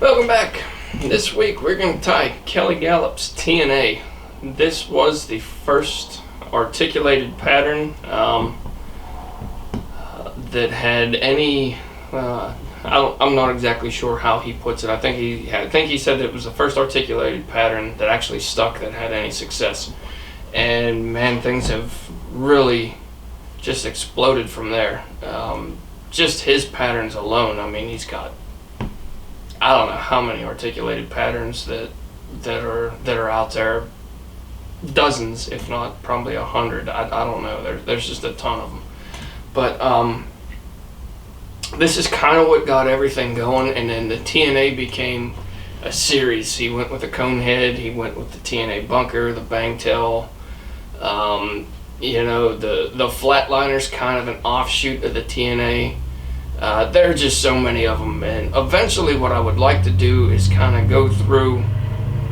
Welcome back. This week we're going to tie Kelly Galloup's T&A. This was the first articulated pattern that had any. I'm not exactly sure how he puts it. I think he said that it was the first articulated pattern that actually stuck, that had any success. And man, things have really just exploded from there. Just his patterns alone. I mean, he's got, I don't know how many articulated patterns that are out there. Dozens, if not probably 100. I don't know. There's just a ton of them. But this is kind of what got everything going, and then the T&A became a series. He went with the cone head. He went with the T&A bunker, the bang tail. You know, the flatliner's kind of an offshoot of the T&A. There are just so many of them, and eventually what I would like to do is kind of go through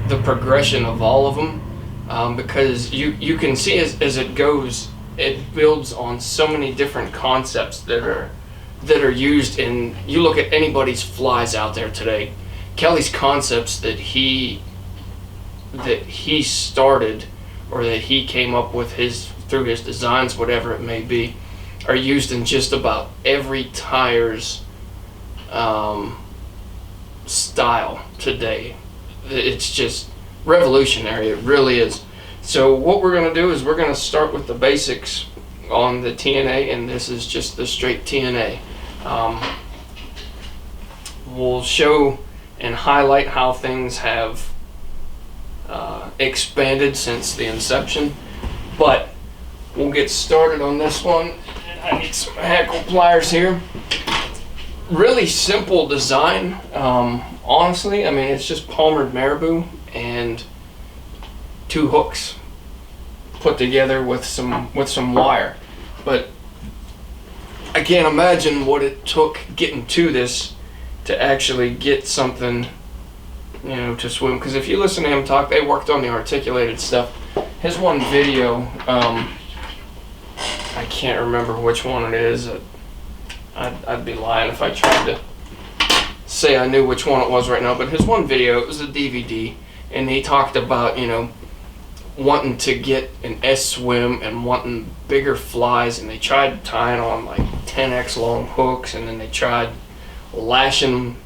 the progression of all of them, because you can see as it goes, it builds on so many different concepts that are used in. You look at anybody's flies out there today, Kelly's concepts that he started, or that he came up with through his designs, whatever it may be, are used in just about every tier's style today. It's just revolutionary, it really is. So what we're going to do is we're going to start with the basics on the T&A, and this is just the straight T&A. We'll show and highlight how things have expanded since the inception, but we'll get started on this one. I need some Hackle pliers here. Really simple design, honestly. I mean, it's just Palmered Marabou and 2 hooks put together with some wire. But I can't imagine what it took getting to this to actually get something, you know, to swim. Because if you listen to him talk, they worked on the articulated stuff. His one video, I can't remember which one it is. I'd be lying if I tried to say I knew which one it was right now. But his one video, it was a DVD, and he talked about, you know, wanting to get an S swim and wanting bigger flies, and they tried tying on like 10x long hooks, and then they tried lashing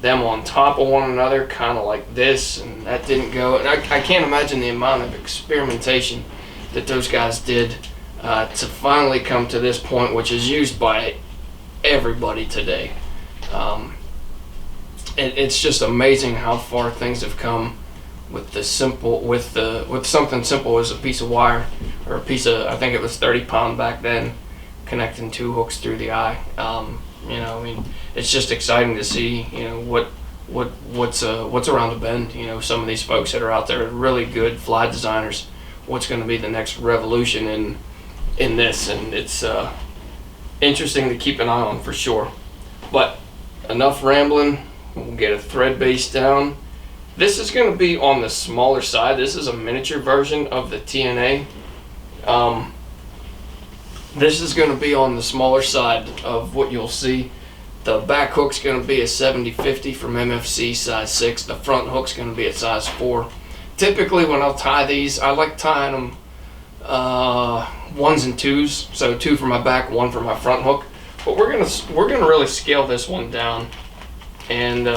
them on top of one another, kind of like this, and that didn't go. And I can't imagine the amount of experimentation that those guys did to finally come to this point, which is used by everybody today. It's just amazing how far things have come with the simple, with something simple as a piece of wire, or a piece of, I think it was 30-pound back then, connecting 2 hooks through the eye. You know, I mean, it's just exciting to see, you know, what's around the bend. You know, some of these folks that are out there, really good fly designers, what's going to be the next revolution in this, and it's interesting to keep an eye on for sure. But enough rambling. We'll get a thread base down. This is going to be on the smaller side. This is a miniature version of the T&A. This is going to be on the smaller side of what you'll see. The back hook's going to be a 70/50 from MFC size 6. The front hook's going to be a size 4. Typically when I'll tie these, I like tying them 1s and 2s. So 2 for my back, 1 for my front hook. But we're gonna really scale this one down and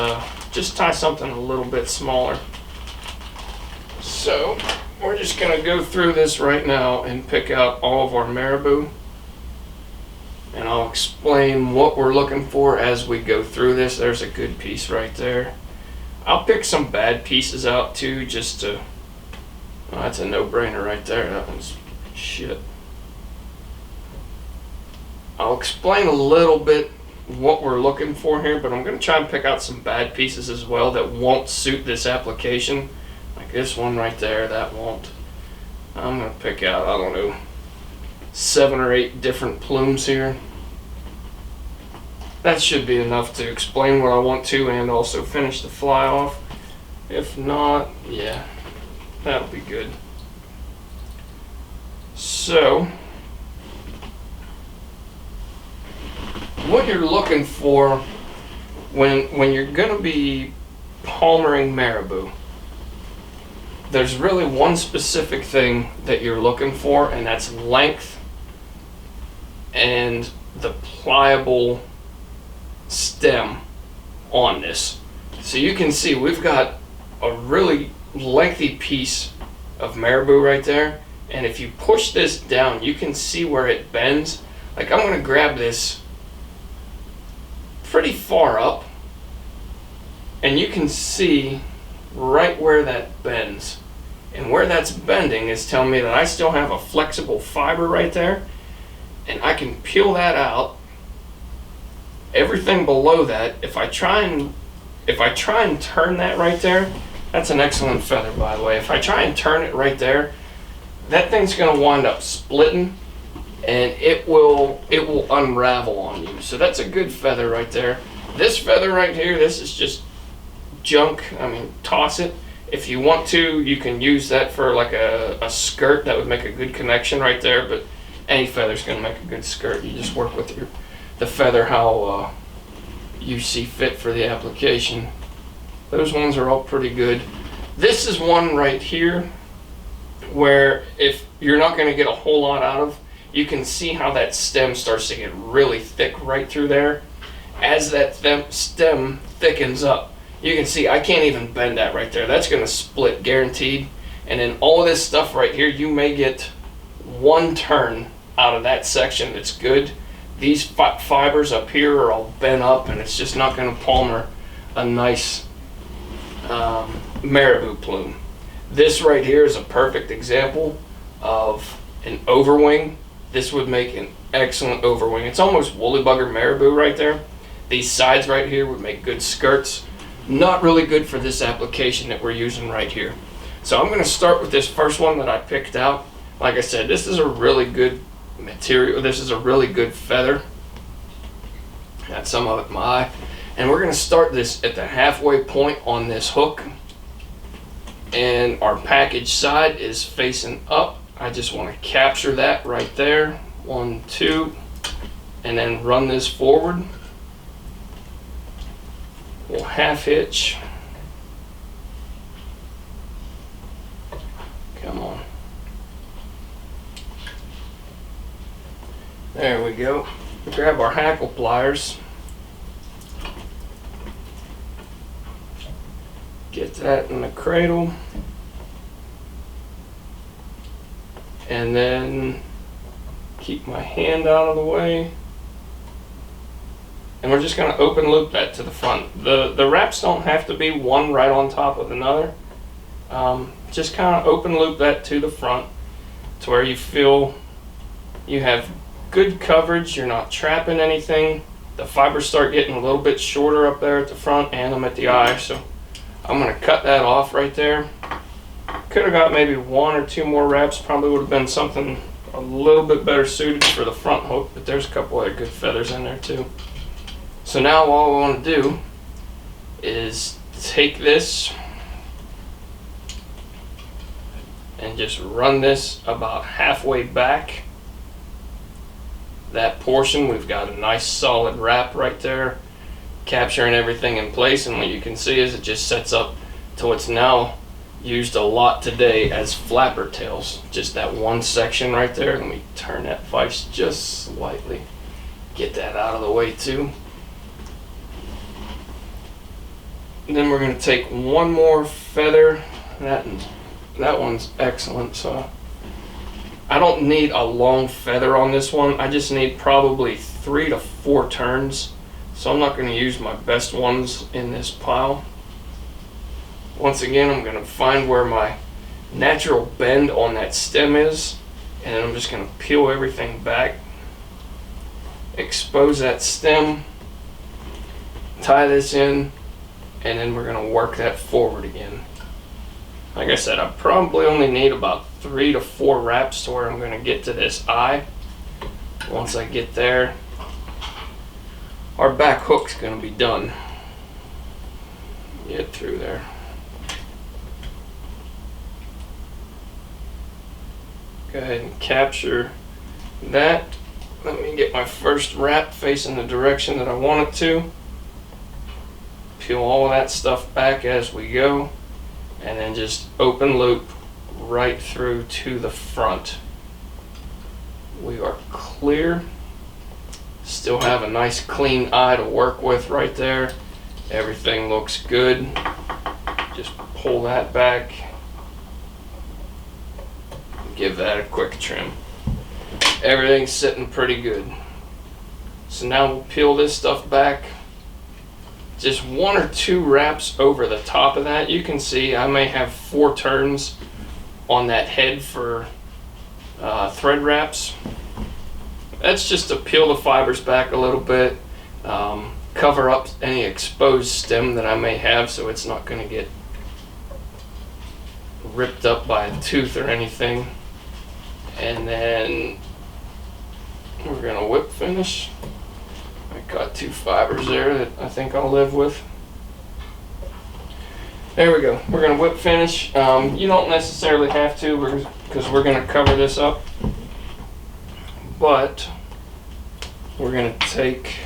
just tie something a little bit smaller. So we're just gonna go through this right now and pick out all of our Marabou, and I'll explain what we're looking for as we go through this. There's a good piece right there. I'll pick some bad pieces out too, just to, well, that's a no-brainer right there. That one's shit. I'll explain a little bit what we're looking for here, but I'm going to try and pick out some bad pieces as well that won't suit this application. Like this one right there, that won't. I'm going to pick out, I don't know, 7 or 8 different plumes here. That should be enough to explain what I want to and also finish the fly off. If not, yeah, that'll be good. So what you're looking for when you're going to be palmering Marabou, there's really one specific thing that you're looking for, and that's length and the pliable stem on this. So you can see we've got a really lengthy piece of Marabou right there, and if you push this down you can see where it bends. Like, I'm going to grab this pretty far up and you can see right where that bends, and where that's bending is telling me that I still have a flexible fiber right there, and I can peel that out. Everything below that, if I try and turn that right there, that's an excellent feather, by the way. If I try and turn it right there, that thing's going to wind up splitting, and it will unravel on you. So that's a good feather right there. This feather right here, this is just junk. I mean, toss it. If you want to, you can use that for like a skirt. That would make a good connection right there, but any feather's going to make a good skirt. You just work with the feather how you see fit for the application. Those ones are all pretty good. This is one right here where if you're not going to get a whole lot out of, you can see how that stem starts to get really thick right through there. As that stem thickens up, you can see I can't even bend that right there. That's going to split guaranteed. And then all of this stuff right here, you may get one turn out of that section that's good. These fibers up here are all bent up, and it's just not going to palmer a nice Marabou plume. This right here is a perfect example of an overwing. This would make an excellent overwing. It's almost woolly bugger Marabou right there. These sides right here would make good skirts. Not really good for this application that we're using right here. So I'm going to start with this first one that I picked out. Like I said, this is a really good material. This is a really good feather. Got some of it in my eye. And we're going to start this at the halfway point on this hook. And our package side is facing up. I just want to capture that right there. 1, 2, and then run this forward. We'll half hitch. Come on. There we go. Grab our hackle pliers. Get that in the cradle. And then keep my hand out of the way. And we're just going to open loop that to the front. The wraps don't have to be one right on top of another. Just kind of open loop that to the front to where you feel you have good coverage. You're not trapping anything. The fibers start getting a little bit shorter up there at the front and them at the eye. So I'm going to cut that off right there. Could have got maybe 1 or 2 more wraps. Probably would have been something a little bit better suited for the front hook, but there's a couple other good feathers in there too. So now all we want to do is take this and just run this about halfway back. That portion, we've got a nice solid wrap right there, capturing everything in place, and what you can see is it just sets up to what's now used a lot today as flapper tails. Just that one section right there. Let me turn that vise just slightly. Get that out of the way too. And then we're going to take one more feather. That one's excellent. So I don't need a long feather on this one. I just need probably 3 to 4 turns. So I'm not going to use my best ones in this pile. Once again, I'm going to find where my natural bend on that stem is, and then I'm just going to peel everything back, expose that stem, tie this in, and then we're going to work that forward again. Like I said, I probably only need about 3 to 4 wraps to where I'm going to get to this eye. Once I get there, our back hook's going to be done. Get through there. go ahead and capture that. Let me get my first wrap facing the direction that I want it to. Peel all of that stuff back as we go, and then just open loop right through to the front. We are clear. Still have a nice clean eye to work with right there. Everything looks good. Just pull that back. Give that a quick trim. Everything's sitting pretty good. So now we'll peel this stuff back. Just 1 or 2 wraps over the top of that. You can see I may have 4 turns on that head for thread wraps. That's just to peel the fibers back a little bit, cover up any exposed stem that I may have so it's not going to get ripped up by a tooth or anything. And then we're going to whip finish. I got 2 fibers there that I think I'll live with. There we go. We're going to whip finish. You don't necessarily have to because we're going to cover this up. But we're going to take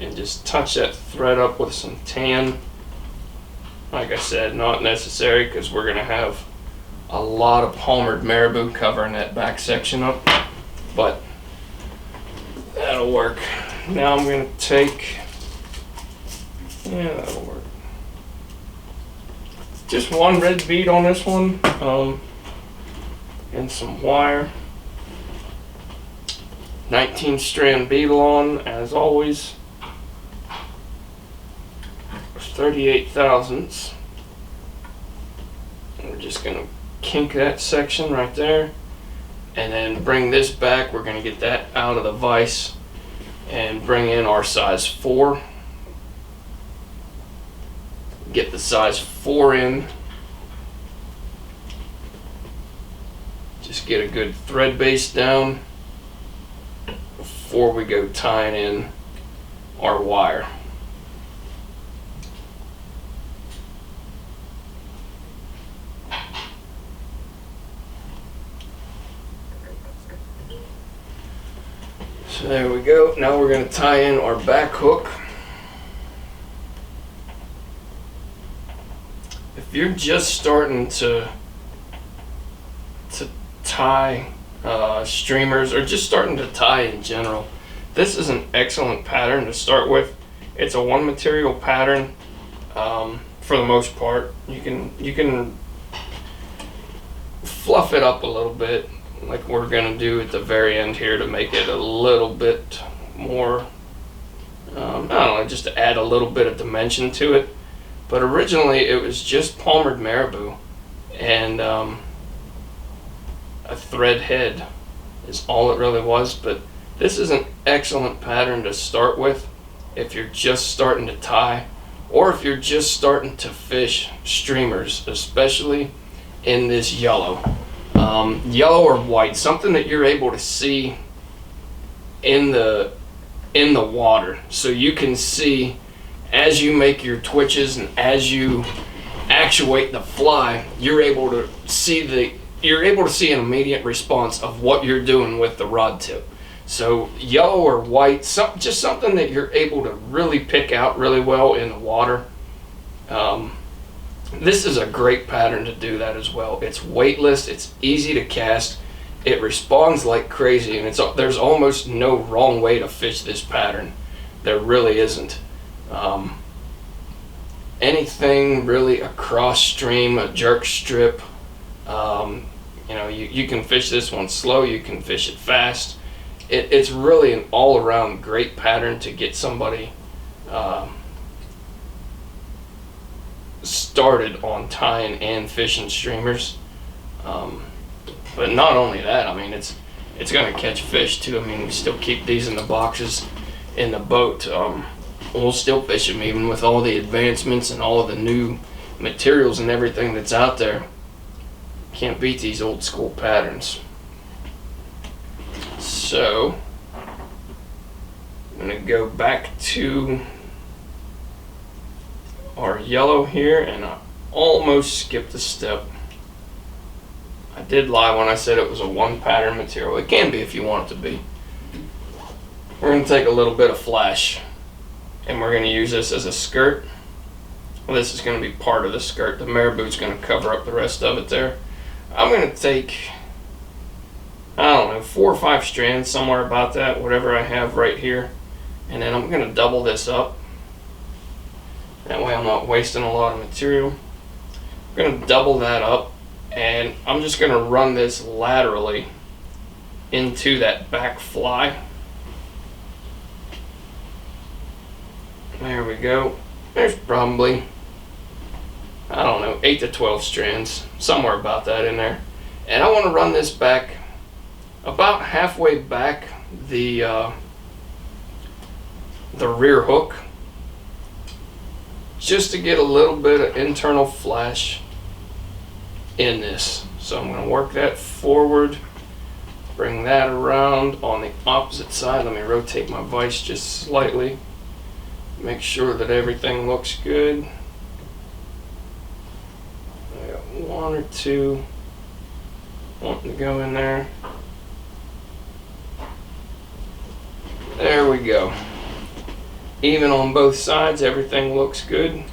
and just touch that thread up with some tan. Like I said, not necessary because we're going to have a lot of Palmered Marabou covering that back section up, but that'll work. Now I'm going to take, yeah, that'll work. Just 1 red bead on this one, and some wire. 19 strand Beadalon, as always. 38 thousandths. We're just going to kink that section right there, and then bring this back. We're going to get that out of the vise and bring in our size 4. Get the size 4 in. Just get a good thread base down before we go tying in our wire. So there we go. Now we're going to tie in our back hook. If you're just starting to tie streamers, or just starting to tie in general, this is an excellent pattern to start with. It's a 1 material pattern for the most part. You can fluff it up a little bit, like we're going to do at the very end here, to make it a little bit more, I don't know, just to add a little bit of dimension to it. But originally it was just Palmered Marabou and a thread head is all it really was. But this is an excellent pattern to start with if you're just starting to tie, or if you're just starting to fish streamers, especially in this yellow. Yellow or white, something that you're able to see in the water, so you can see as you make your twitches and as you actuate the fly, you're able to see an immediate response of what you're doing with the rod tip. So yellow or white, just something that you're able to really pick out really well in the water. This is a great pattern to do that as well. It's weightless, it's easy to cast, it responds like crazy, and there's almost no wrong way to fish this pattern. There really isn't. Anything really across stream, a jerk strip, you can fish this one slow, you can fish it fast. It's really an all-around great pattern to get somebody started on tying and fishing streamers. But not only that, I mean, it's going to catch fish too. I mean, we still keep these in the boxes in the boat. We'll still fish them even with all the advancements and all of the new materials and everything that's out there. Can't beat these old school patterns. So I'm going to go back to our yellow here, and I almost skipped a step. I did lie when I said it was a one pattern material. It can be if you want it to be. We're going to take a little bit of flash and we're going to use this as a skirt. Well, this is going to be part of the skirt. The Marabou is going to cover up the rest of it there. I'm going to take, I don't know, 4 or 5 strands, somewhere about that, whatever I have right here. And then I'm going to double this up. That way I'm not wasting a lot of material. I'm going to double that up. And I'm just going to run this laterally into that back fly. There we go. There's probably, I don't know, 8 to 12 strands, somewhere about that in there. And I want to run this back about halfway back the rear hook, just to get a little bit of internal flash in this. So I'm going to work that forward, bring that around on the opposite side. Let me rotate my vise just slightly, make sure that everything looks good. I got 1 or 2 wanting to go in there. There we go. Even on both sides, everything looks good.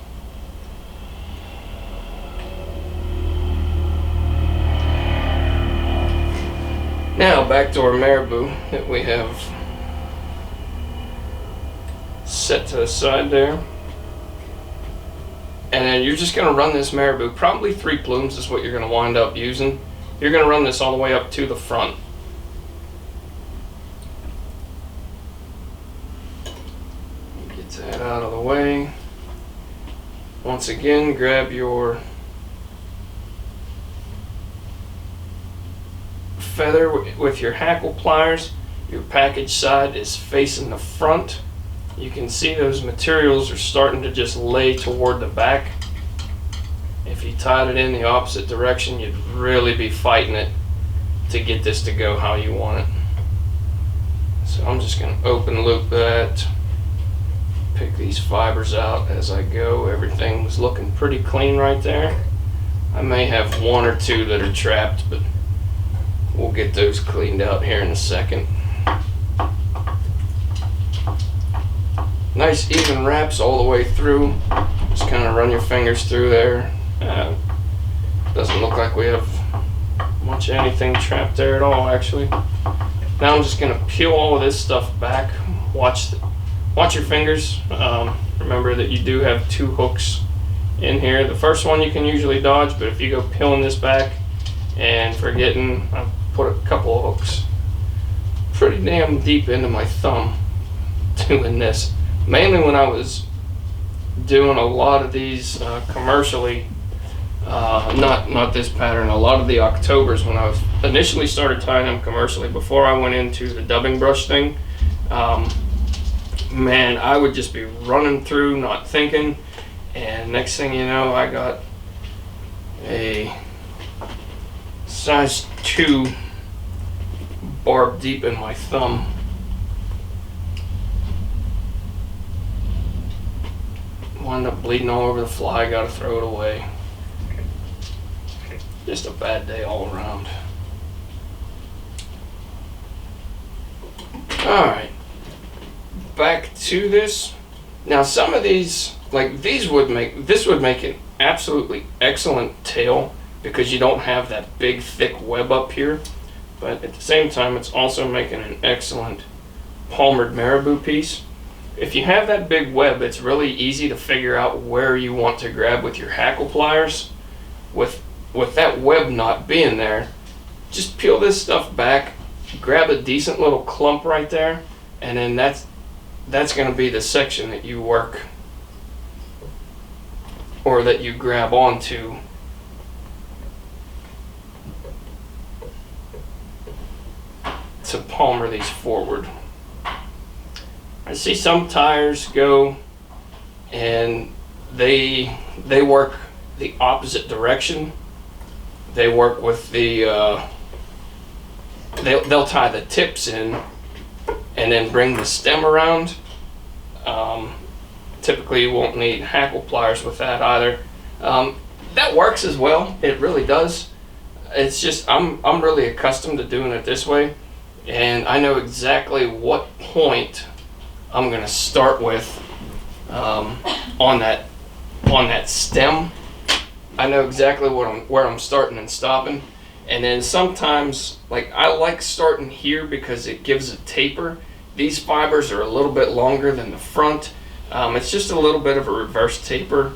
Now back to our Marabou that we have set to the side there. And then you're just going to run this Marabou, probably 3 plumes is what you're going to wind up using. You're going to run this all the way up to the front. Get that out of the way. Once again, grab your feather with your hackle pliers. Your package side is facing the front. You can see those materials are starting to just lay toward the back. If you tied it in the opposite direction, you'd really be fighting it to get this to go how you want it. So I'm just going to open loop that, pick these fibers out as I go. Everything was looking pretty clean right there. I may have 1 or 2 that are trapped, but we'll get those cleaned out here in a second. Nice even wraps all the way through. Just kind of run your fingers through there. Doesn't look like we have much anything trapped there at all, actually. Now I'm just going to peel all of this stuff back. Watch your fingers. Remember that you do have 2 hooks in here. The first one you can usually dodge, but if you go peeling this back and forgetting, I put a couple of hooks pretty damn deep into my thumb doing this. Mainly when I was doing a lot of these commercially, not this pattern, a lot of the Octobers when I was initially started tying them commercially before I went into the dubbing brush thing. Man, I would just be running through, not thinking, and next thing you know, I got a size 2 barb deep in my thumb. Wound up bleeding all over the fly, gotta throw it away. Just a bad day all around. Alright, back to this. Now some of these, like this would make an absolutely excellent tail because you don't have that big thick web up here, but at the same time it's also making an excellent Palmered Marabou piece. If you have that big web, it's really easy to figure out where you want to grab with your hackle pliers. With that web not being there, just peel this stuff back, grab a decent little clump right there, and then that's going to be the section that you work, or that you grab onto to palmer these forward. I see some tires go and they work the opposite direction. They work with the they'll tie the tips in and then bring the stem around. Typically you won't need hackle pliers with that either. That works as well, it really does. it's just I'm really accustomed to doing it this way, and I know exactly what point I'm gonna start with on that stem. I know exactly where I'm starting and stopping, and then sometimes, like, I like starting here because it gives a taper. These fibers are a little bit longer than the front. It's just a little bit of a reverse taper,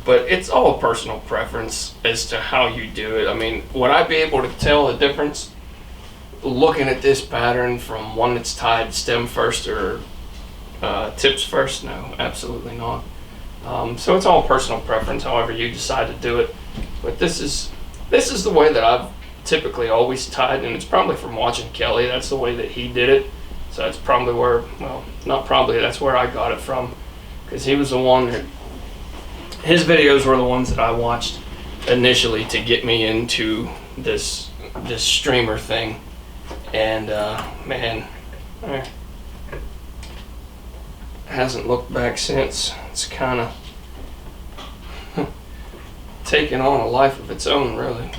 but it's all personal preference as to how you do it. I mean, would I be able to tell the difference looking at this pattern from one that's tied stem first or tips first? No, absolutely not. So it's all personal preference, however you decide to do it. But this is the way that I've typically always tied, and it's probably from watching Kelly. That's the way that he did it. So that's probably where, well, not probably, that's where I got it from, because he was the one that, his videos were the ones that I watched initially to get me into this streamer thing. And man, hasn't looked back since. It's kind of taken on a life of its own, really.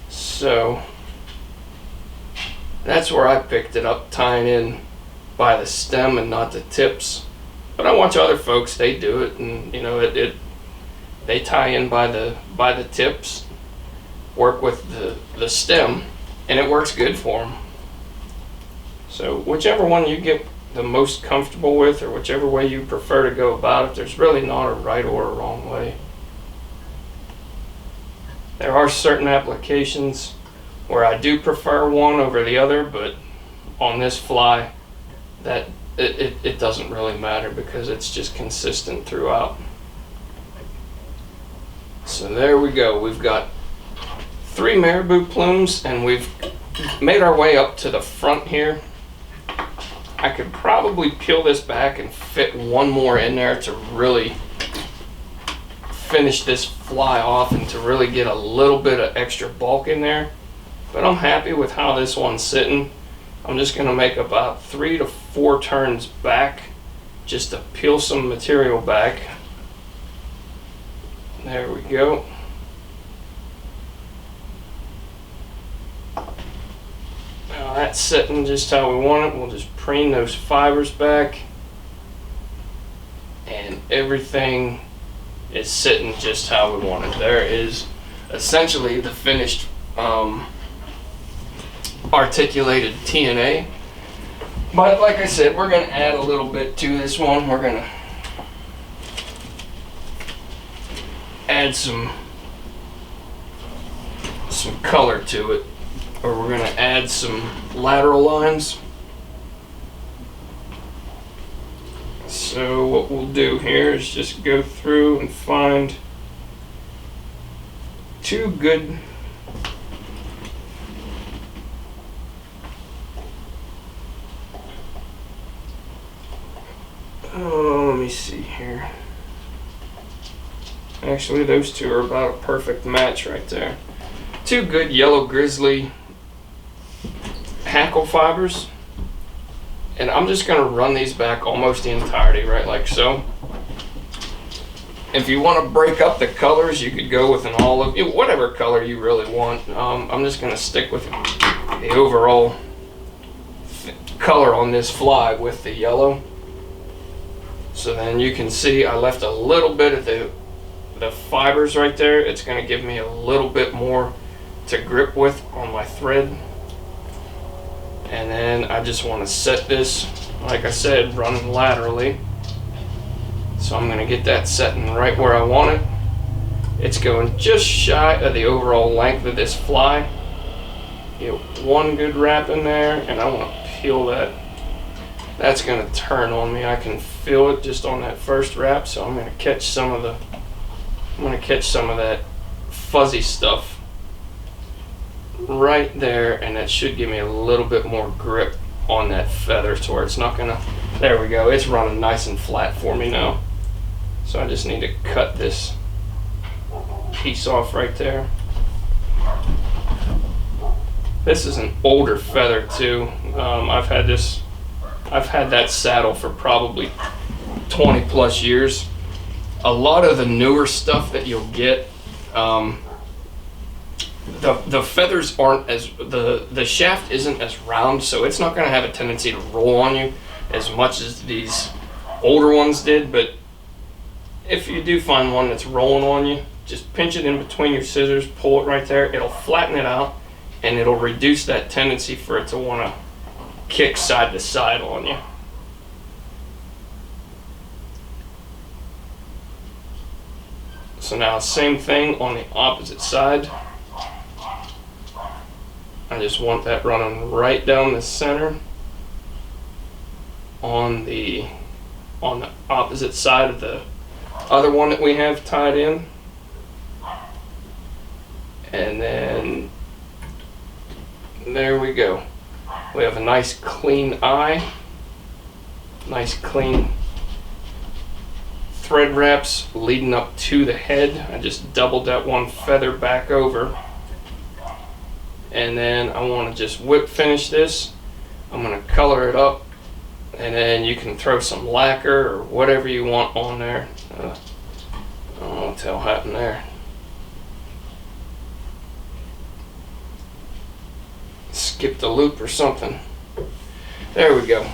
So that's where I picked it up, tying in by the stem and not the tips. But I watch other folks, they do it, and you know, they tie in by the tips, work with the stem, and it works good for them. So whichever one you get the most comfortable with, or whichever way you prefer to go about it, there's really not a right or a wrong way. There are certain applications where I do prefer one over the other, but on this fly, that it doesn't really matter because it's just consistent throughout. So there we go. We've got 3 Marabou plumes, and we've made our way up to the front here. I could probably peel this back and fit one more in there to really finish this fly off and to really get a little bit of extra bulk in there. But I'm happy with how this one's sitting. I'm just going to make about 3 to 4 turns back just to peel some material back. There we go. Now that's sitting just how we want it. We'll just preen those fibers back, and everything is sitting just how we want it. There is essentially the finished articulated T&A. But like I said, we're going to add a little bit to this one. We're going to add some color to it, or we're going to add some lateral lines. So what we'll do here is just go through and find 2 good let me see here. Actually, those 2 are about a perfect match right there. 2 good yellow Grizzly Hackle fibers. And I'm just going to run these back almost the entirety, right, like so. If you want to break up the colors, you could go with an olive, whatever color you really want. I'm just going to stick with the overall color on this fly with the yellow. So then you can see I left a little bit of the fibers right there. It's going to give me a little bit more to grip with on my thread. And then I just want to set this, like I said, running laterally. So I'm going to get that setting right where I want it. It's going just shy of the overall length of this fly. Get 1 good wrap in there, and I want to peel that. That's going to turn on me. I can feel it just on that first wrap, so I'm going to catch some of that fuzzy stuff right there, and that should give me a little bit more grip on that feather to where it's not gonna, there we go, it's running nice and flat for me now. So I just need to cut this piece off right there. This is an older feather too. I've had that saddle for probably 20 plus years. A lot of the newer stuff that you'll get, the feathers aren't as, the shaft isn't as round, so it's not going to have a tendency to roll on you as much as these older ones did. But if you do find one that's rolling on you, just pinch it in between your scissors, pull it right there. It'll flatten it out, and it'll reduce that tendency for it to want to kick side to side on you. So now same thing on the opposite side. I just want that running right down the center on the opposite side of the other one that we have tied in. And then there we go. We have a nice clean eye, nice clean thread wraps leading up to the head. I just doubled that one feather back over. And then I want to just whip finish this. I'm going to color it up, and then you can throw some lacquer or whatever you want on there. I don't know what the hell happened there. Skipped a loop or something. There we go.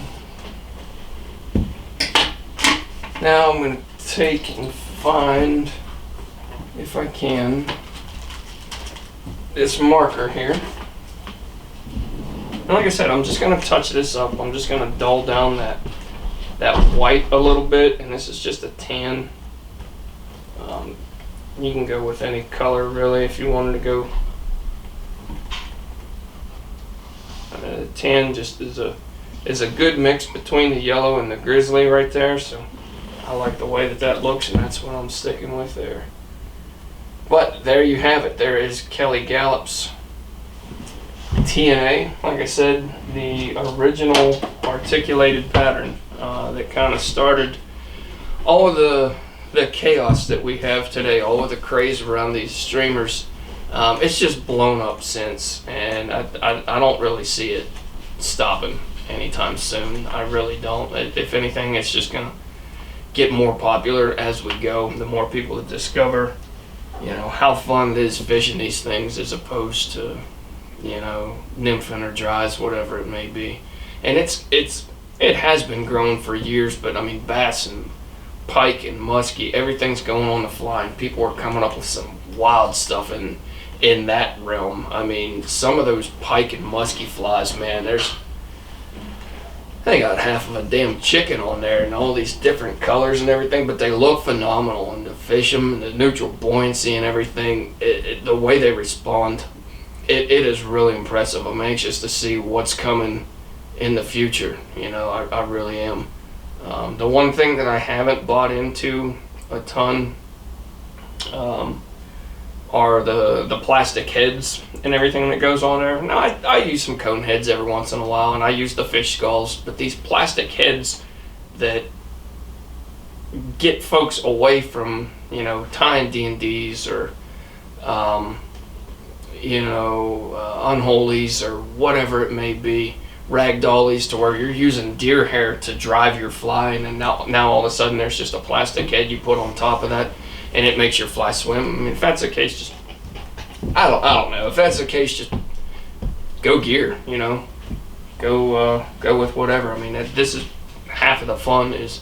Now I'm going to take and find, if I can, this marker here. And like I said, I'm just going to touch this up. I'm just going to dull down that white a little bit, and this is just a tan. You can go with any color really if you wanted to go. The tan just is a good mix between the yellow and the Grizzly right there, so I like the way that looks, and that's what I'm sticking with there. But there you have it. There is Kelly Galloup's T&A. Like I said, the original articulated pattern that kind of started all of the chaos that we have today, all of the craze around these streamers. It's just blown up since, and I don't really see it stopping anytime soon. I really don't. If anything, it's just going to get more popular as we go. The more people that discover, how fun it is fishing these things as opposed to, nymphing or dries, whatever it may be. And it has been growing for years, but I mean, bass and pike and muskie, everything's going on the fly, and people are coming up with some wild stuff in that realm. I mean, some of those pike and muskie flies, man, they got half of a damn chicken on there and all these different colors and everything, but they look phenomenal, and to fish them and the neutral buoyancy and everything, the way they respond, it is really impressive. I'm anxious to see what's coming in the future. I really am. The one thing that I haven't bought into a ton are the plastic heads and everything that goes on there. Now, I use some cone heads every once in a while, and I use the fish skulls, but these plastic heads that get folks away from, tying D&Ds or, unholies or whatever it may be, ragdollies, to where you're using deer hair to drive your fly, and now all of a sudden there's just a plastic head you put on top of that, and it makes your fly swim. I mean, if that's the case, just I don't know. If that's the case, just go gear. Go with whatever. I mean, this is half of the fun is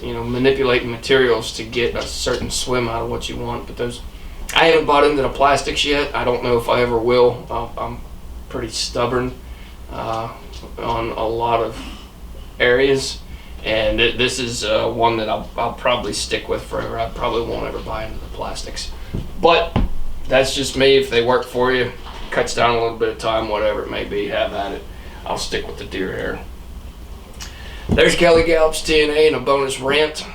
manipulating materials to get a certain swim out of what you want. But I haven't bought into the plastics yet. I don't know if I ever will. I'm pretty stubborn on a lot of areas. And this is one that I'll probably stick with forever. I probably won't ever buy into the plastics. But that's just me. If they work for you, cuts down a little bit of time, whatever it may be, have at it. I'll stick with the deer hair. There's Kelly Galloup's T&A and a bonus rant.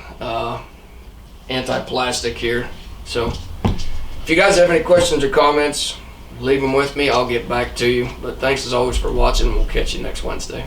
Anti-plastic here. So if you guys have any questions or comments, leave them with me. I'll get back to you. But thanks as always for watching. We'll catch you next Wednesday.